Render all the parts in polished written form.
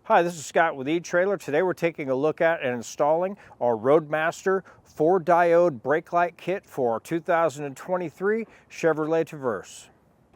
Hi, this is Scott with eTrailer. Today we're taking a look at and installing our Roadmaster 4-Diode brake light kit for our 2023 Chevrolet Traverse.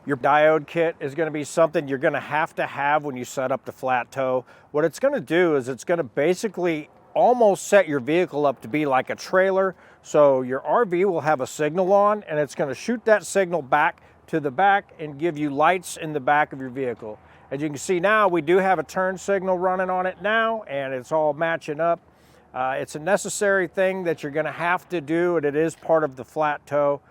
Your diode kit is going to be something you're going to have when you set up the flat tow. What it's going to do is it's going to basically almost set your vehicle up to be like a trailer. So your RV will have a signal on and it's going to shoot that signal back to the back and give you lights in the back of your vehicle. As you can see now, we do have a turn signal running on it now, and it's all matching up. It's a necessary thing that you're going to have to do, and it is part of the flat tow.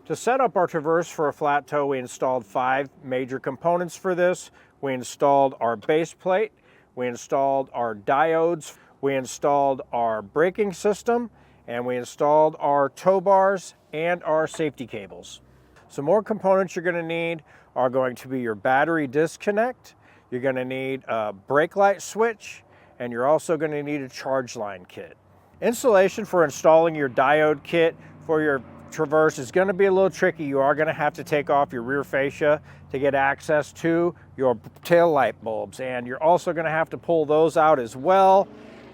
To set up our Traverse for a flat tow, we installed 5 major components for this. We installed our base plate, we installed our diodes, we installed our braking system, and we installed our tow bars and our safety cables. Some more components you're going to need are going to be your battery disconnect, you're going to need a brake light switch, and you're also going to need a charge line kit. Installation for installing your diode kit for your Traverse is going to be a little tricky. You are going to have to take off your rear fascia to get access to your tail light bulbs, and you're also going to have to pull those out as well.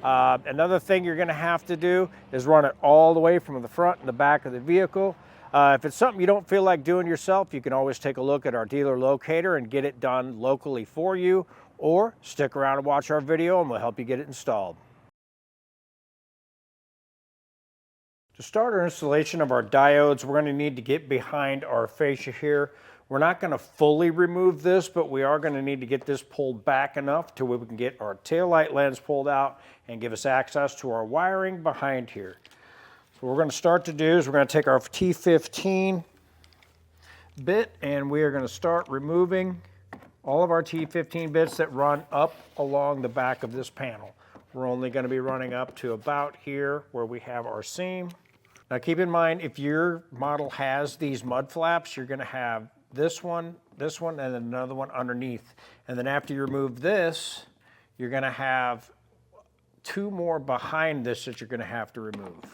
Another thing you're going to have to do is run it all the way from the front and the back of the vehicle. If it's something you don't feel like doing yourself, you can always take a look at our dealer locator and get it done locally for you, or stick around and watch our video and we'll help you get it installed. To start our installation of our diodes, we're going to need to get behind our fascia here. We're not going to fully remove this, but we are going to need to get this pulled back enough to where we can get our taillight lens pulled out and give us access to our wiring behind here. So what we're going to start to do is we're going to take our T15 bit and we are going to start removing all of our T15 bits that run up along the back of this panel. We're only going to be running up to about here where we have our seam. Now keep in mind, if your model has these mud flaps, you're going to have this one, and then another one underneath. And then after you remove this, you're going to have 2 more behind this that you're going to have to remove.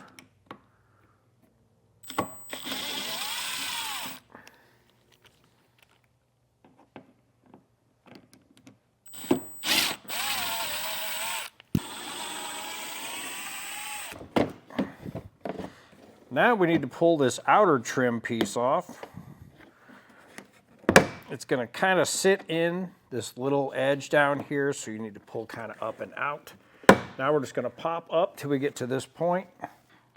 Now we need to pull this outer trim piece off. It's going to kind of sit in this little edge down here, so you need to pull kind of up and out. Now we're just going to pop up till we get to this point.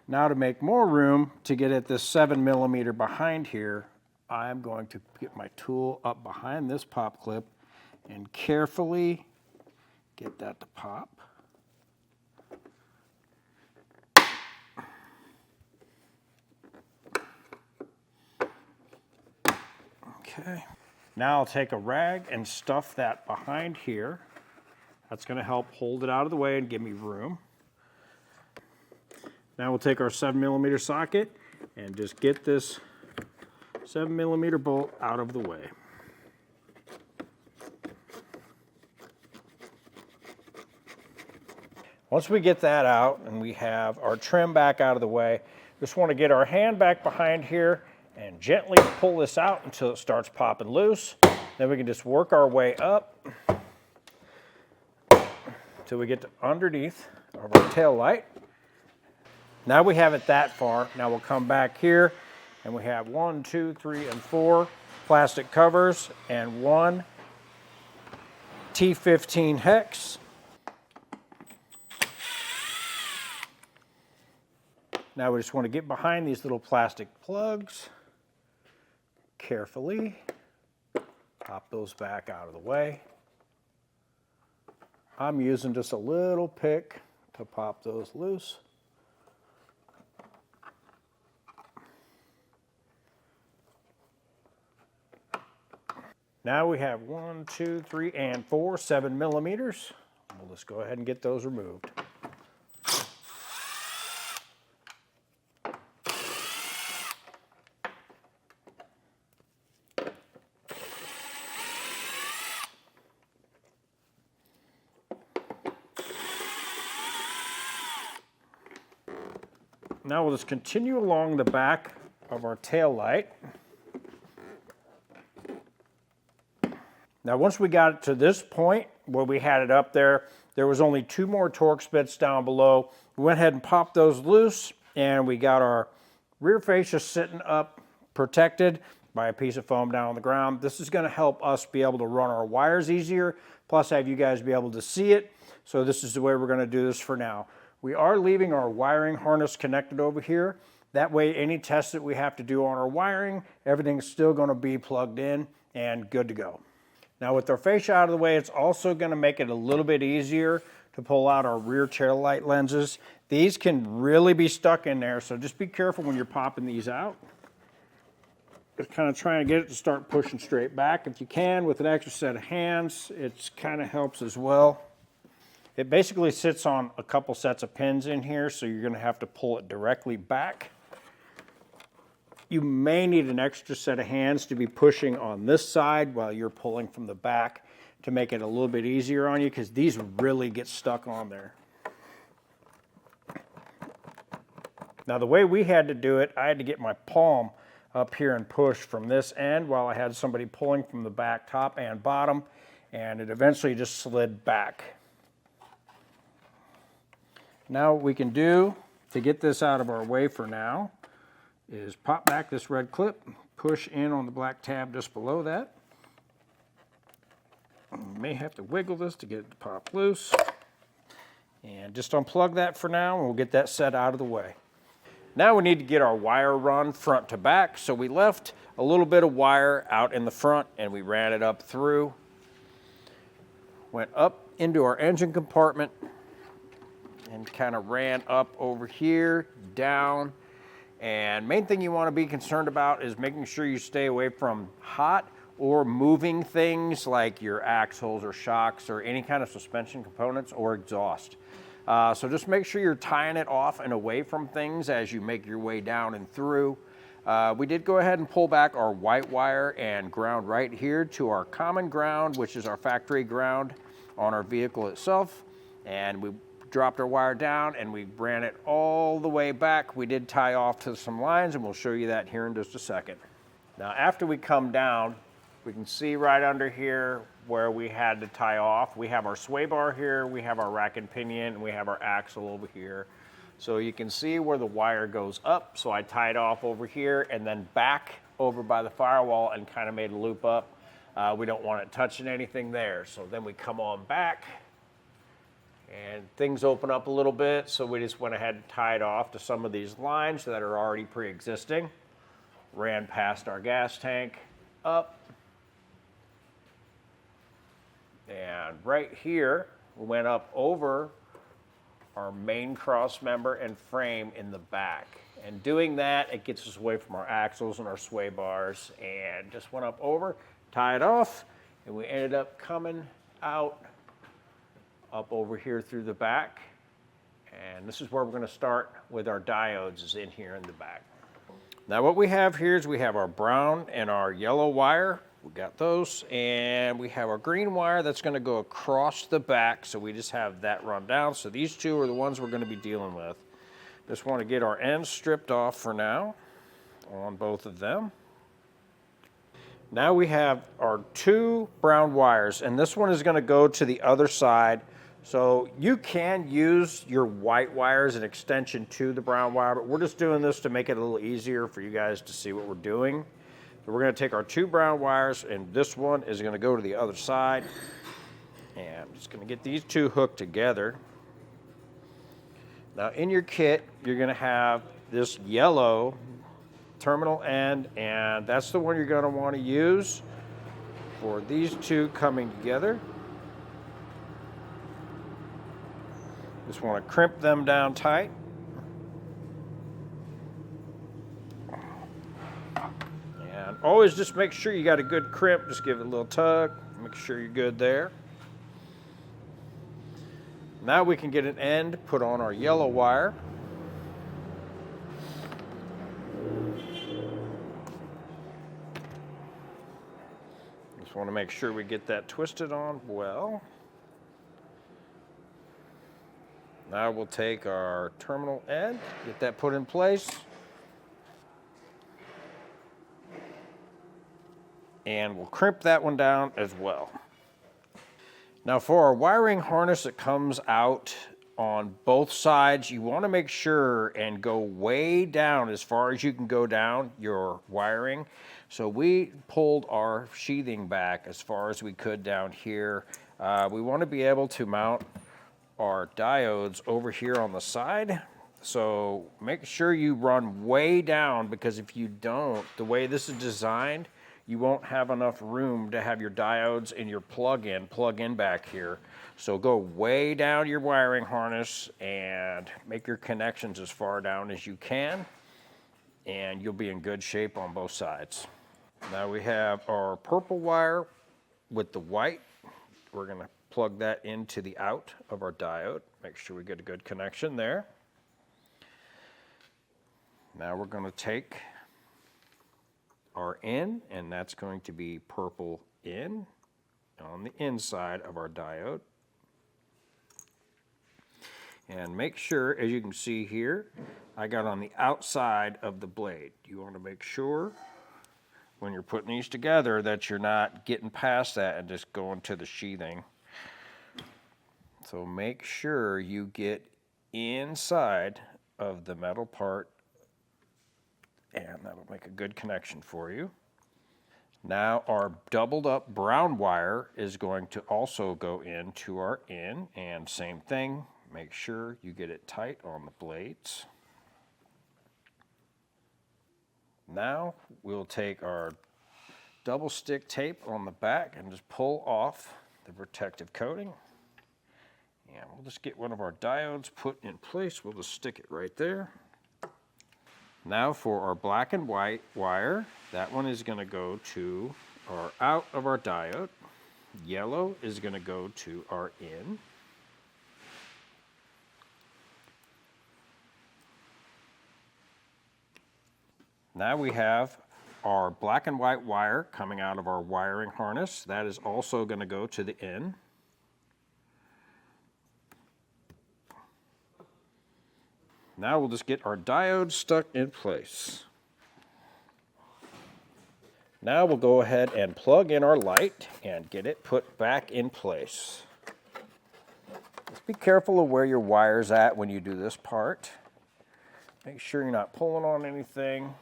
Now to make more room to get at this 7mm behind here, I'm going to get my tool up behind this pop clip and carefully get that to pop. Okay. Now I'll take a rag and stuff that behind here. That's going to help hold it out of the way and give me room. Now we'll take our 7mm socket and just get this 7mm bolt out of the way. Once we get that out and we have our trim back out of the way, just want to get our hand back behind here and gently pull this out until it starts popping loose. Then we can just work our way up until we get to underneath of our tail light. Now we have it that far. Now we'll come back here and we have 1, 2, 3, and 4 plastic covers and 1 T15 hex. Now we just want to get behind these little plastic plugs. Carefully pop those back out of the way. I'm using just a little pick to pop those loose. Now we have 1, 2, 3, and 4 7mm. We'll just go ahead and get those removed. Now we'll just continue along the back of our tail light. Now once we got it to this point where we had it up there, There was only 2 more Torx bits down below. We went ahead and popped those loose, and we got our rear fascia sitting up, protected by a piece of foam down on the ground. This is going to help us be able to run our wires easier, plus have you guys be able to see it. So this is the way we're going to do this for now. We are leaving our wiring harness connected over here. That way, any tests that we have to do on our wiring, everything's still going to be plugged in and good to go. Now with our fascia out of the way, it's also going to make it a little bit easier to pull out our rear tail light lenses. These can really be stuck in there, so just be careful when you're popping these out. Just kind of trying to get it to start pushing straight back. If you can, with an extra set of hands, it kind of helps as well. It basically sits on a couple sets of pins in here, so you're going to have to pull it directly back. You may need an extra set of hands to be pushing on this side while you're pulling from the back to make it a little bit easier on you, because these really get stuck on there. Now the way we had to do it, I had to get my palm up here and push from this end while I had somebody pulling from the back, top and bottom, and it eventually just slid back. Now what we can do to get this out of our way for now is pop back this red clip, push in on the black tab just below that. You may have to wiggle this to get it to pop loose. And just unplug that for now, and we'll get that set out of the way. Now we need to get our wire run front to back, so we left a little bit of wire out in the front and we ran it up through. Went up into our engine compartment and kind of ran up over here, down. And main thing you want to be concerned about is making sure you stay away from hot or moving things like your axles or shocks or any kind of suspension components or exhaust. So just make sure you're tying it off and away from things as you make your way down and through. We did go ahead and pull back our white wire and ground right here to our common ground, which is our factory ground on our vehicle itself. And we dropped our wire down and we ran it all the way back. We did tie off to some lines, and we'll show you that here in just a second. Now after we come down, we can see right under here where we had to tie off. We have our sway bar here, we have our rack and pinion, and we have our axle over here. So you can see where the wire goes up. So I tied off over here and then back over by the firewall and kind of made a loop up. We don't want it touching anything there. So then we come on back and things open up a little bit. So we just went ahead and tied off to some of these lines that are already pre-existing. Ran past our gas tank, up. And right here, we went up over our main cross member and frame in the back. And doing that, it gets us away from our axles and our sway bars, and just went up over, tied off, and we ended up coming out up over here through the back. And this is where we're going to start with our diodes, is in here in the back. Now what we have here is we have our brown and our yellow wire. We got those, and we have our green wire that's going to go across the back, so we just have that run down. So these two are the ones we're going to be dealing with. Just want to get our ends stripped off for now on both of them. Now we have our 2 brown wires, and this one is going to go to the other side. So you can use your white wire as an extension to the brown wire, but we're just doing this to make it a little easier for you guys to see what we're doing. So we're going to take our 2 brown wires, and this one is going to go to the other side. And I'm just going to get these 2 hooked together. Now in your kit, you're going to have this yellow terminal end, and that's the one you're going to want to use for these 2 coming together. Just want to crimp them down tight. And always just make sure you got a good crimp. Just give it a little tug. Make sure you're good there. Now we can get an end put on our yellow wire. Just want to make sure we get that twisted on well. Now we'll take our terminal end, get that put in place. And we'll crimp that one down as well. Now for our wiring harness that comes out on both sides, you want to make sure and go way down as far as you can go down your wiring. So we pulled our sheathing back as far as we could down here. We want to be able to mount our diodes over here on the side. So make sure you run way down, because if you don't, the way this is designed, you won't have enough room to have your diodes and your plug-in back here. So go way down your wiring harness and make your connections as far down as you can, and you'll be in good shape on both sides. Now we have our purple wire with the white. We're going to plug that into the out of our diode. Make sure we get a good connection there. Now we're going to take our in, and that's going to be purple in on the inside of our diode. And make sure, as you can see here, I got on the outside of the blade. You want to make sure when you're putting these together that you're not getting past that and just going to the sheathing. So make sure you get inside of the metal part, and that'll make a good connection for you. Now our doubled up brown wire is going to also go into our in, and same thing, make sure you get it tight on the blades. Now we'll take our double stick tape on the back and just pull off the protective coating. And we'll just get one of our diodes put in place. We'll just stick it right there. Now for our black and white wire, that one is going to go to our out of our diode. Yellow is going to go to our in. Now we have our black and white wire coming out of our wiring harness. That is also going to go to the in. Now we'll just get our diode stuck in place. Now we'll go ahead and plug in our light and get it put back in place. Just be careful of where your wire's at when you do this part. Make sure you're not pulling on anything.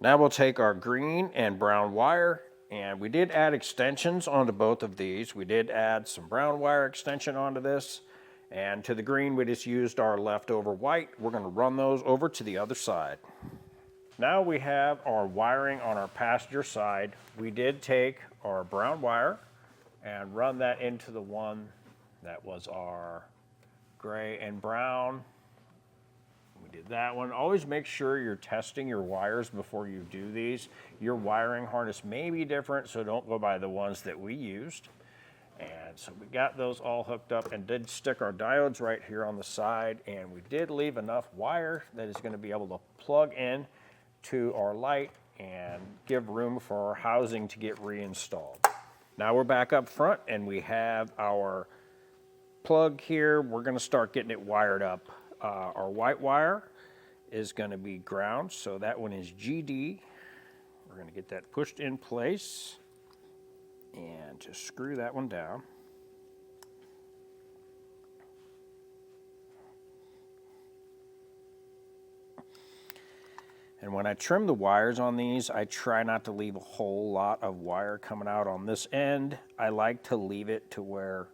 Now we'll take our green and brown wire, and we did add extensions onto both of these. We did add some brown wire extension onto this. And to the green, we just used our leftover white. We're going to run those over to the other side. Now we have our wiring on our passenger side. We did take our brown wire and run that into the one that was our gray and brown. We did that one. Always make sure you're testing your wires before you do these. Your wiring harness may be different, so don't go by the ones that we used. And so we got those all hooked up and did stick our diodes right here on the side, and we did leave enough wire that is going to be able to plug in to our light and give room for our housing to get reinstalled. Now we're back up front and we have our plug here. We're going to start getting it wired up. Our white wire is going to be ground, so that one is GD. We're going to get that pushed in place and just screw that one down. And when I trim the wires on these, I try not to leave a whole lot of wire coming out on this end. I like to leave it to where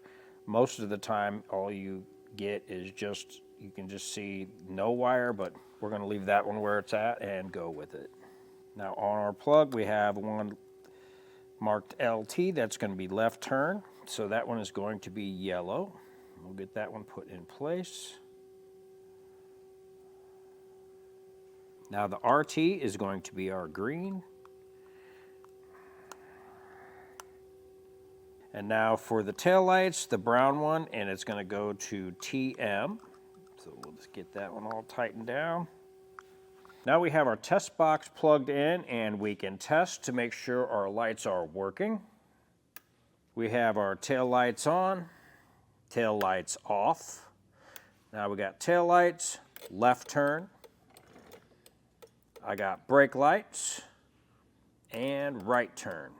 most of the time all you get is just, you can just see no wire, but we're going to leave that one where it's at and go with it. Now on our plug, we have one marked LT, that's going to be left turn, so that one is going to be yellow. We'll get that one put in place. Now the RT is going to be our green. And now for the tail lights, the brown one, and it's going to go to TM. So we'll just get that one all tightened down. Now we have our test box plugged in, and we can test to make sure our lights are working. We have our tail lights on, tail lights off. Now we got tail lights, left turn. I got brake lights and right turn.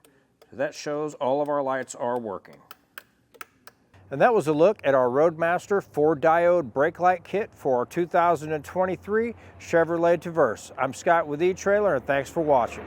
That shows all of our lights are working. And that was a look at our Roadmaster 4-Diode brake light kit for our 2023 Chevrolet Traverse. I'm Scott with eTrailer, and thanks for watching.